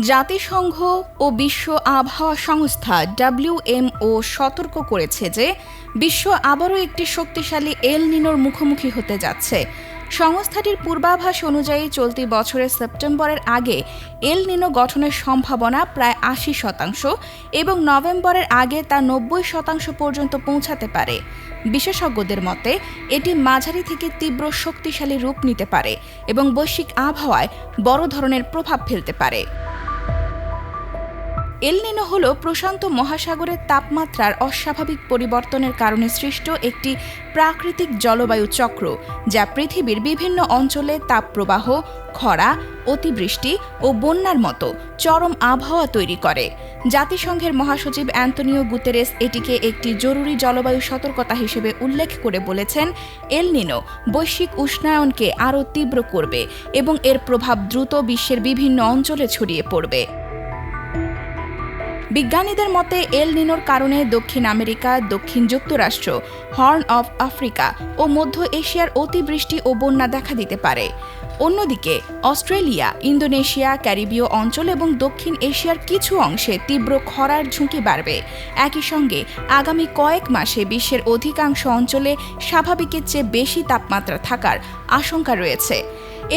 জাতিসংঘ ও বিশ্ব আবহাওয়া সংস্থা WMO সতর্ক করেছে যে বিশ্ব আবারও একটি শক্তিশালী এল নিনোর মুখোমুখি হতে যাচ্ছে। সংস্থাটির পূর্বাভাস অনুযায়ী চলতি বছরের সেপ্টেম্বরের আগে এল নিনো গঠনের সম্ভাবনা প্রায় ৮০% এবং নভেম্বরের আগে তা ৯০% পর্যন্ত পৌঁছাতে পারে। বিশেষজ্ঞদের মতে এটি মাঝারি থেকে তীব্র শক্তিশালী রূপ নিতে পারে এবং বৈশ্বিক আবহাওয়ায় বড় ধরনের প্রভাব ফেলতে পারে। এল নিনো হল প্রশান্ত মহাসাগরের তাপমাত্রার অস্বাভাবিক পরিবর্তনের কারণে সৃষ্ট একটি প্রাকৃতিক জলবায়ু চক্র, যা পৃথিবীর বিভিন্ন অঞ্চলে তাপপ্রবাহ, খরা, অতিবৃষ্টি ও বন্যার মতো চরম আবহাওয়া তৈরি করে। জাতিসংঘের মহাসচিব অ্যান্তোনিও গুতেরেস এটিকে একটি জরুরি জলবায়ু সতর্কতা হিসেবে উল্লেখ করে বলেছেন, এল নিনো বৈশ্বিক উষ্ণায়নকে আরও তীব্র করবে এবং এর প্রভাব দ্রুত বিশ্বের বিভিন্ন অঞ্চলে ছড়িয়ে পড়বে। বিজ্ঞানীদের মতে এল নিনোর কারণে দক্ষিণ আমেরিকা, দক্ষিণ যুক্তরাষ্ট্র, হর্ন অফ আফ্রিকা ও মধ্য এশিয়ার অতিবৃষ্টি ও বন্যা দেখা দিতে পারে। অন্যদিকে অস্ট্রেলিয়া, ইন্দোনেশিয়া, ক্যারিবীয় অঞ্চল এবং দক্ষিণ এশিয়ার কিছু অংশে তীব্র খরার ঝুঁকি বাড়বে। একই সঙ্গে আগামী কয়েক মাসে বিশ্বের অধিকাংশ অঞ্চলে স্বাভাবিকের চেয়ে বেশি তাপমাত্রা থাকার আশঙ্কা রয়েছে।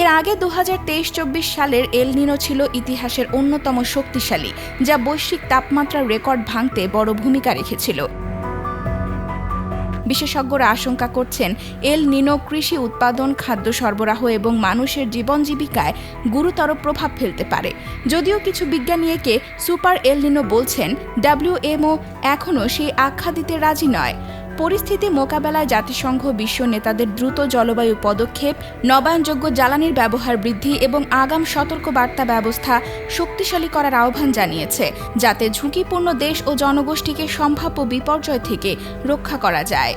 এর আগে 2023-24 সালের এল নিনো ছিল ইতিহাসের অন্যতম শক্তিশালী, যা বৈশ্বিক তাপমাত্রার রেকর্ড ভাঙতে বড় ভূমিকা রেখেছিল। বিশেষজ্ঞরা আশঙ্কা করছেন এল নিনো কৃষি উৎপাদন, খাদ্য সরবরাহ এবং মানুষের জীবন জীবিকায় গুরুতর প্রভাব ফেলতে পারে। যদিও কিছু বিজ্ঞানী একে সুপার এল নিনো বলছেন, WMO এখনও সেই আখ্যা দিতে রাজি নয়। পরিস্থিতি মোকাবেলায় জাতিসংঘ বিশ্ব নেতাদের দ্রুত জলবায়ু পদক্ষেপ, নবায়নযোগ্য জ্বালানির ব্যবহার বৃদ্ধি এবং আগাম সতর্কবার্তা ব্যবস্থা শক্তিশালী করার আহ্বান জানিয়েছে, যাতে ঝুঁকিপূর্ণ দেশ ও জনগোষ্ঠীকে সম্ভাব্য বিপর্যয় থেকে রক্ষা করা যায়।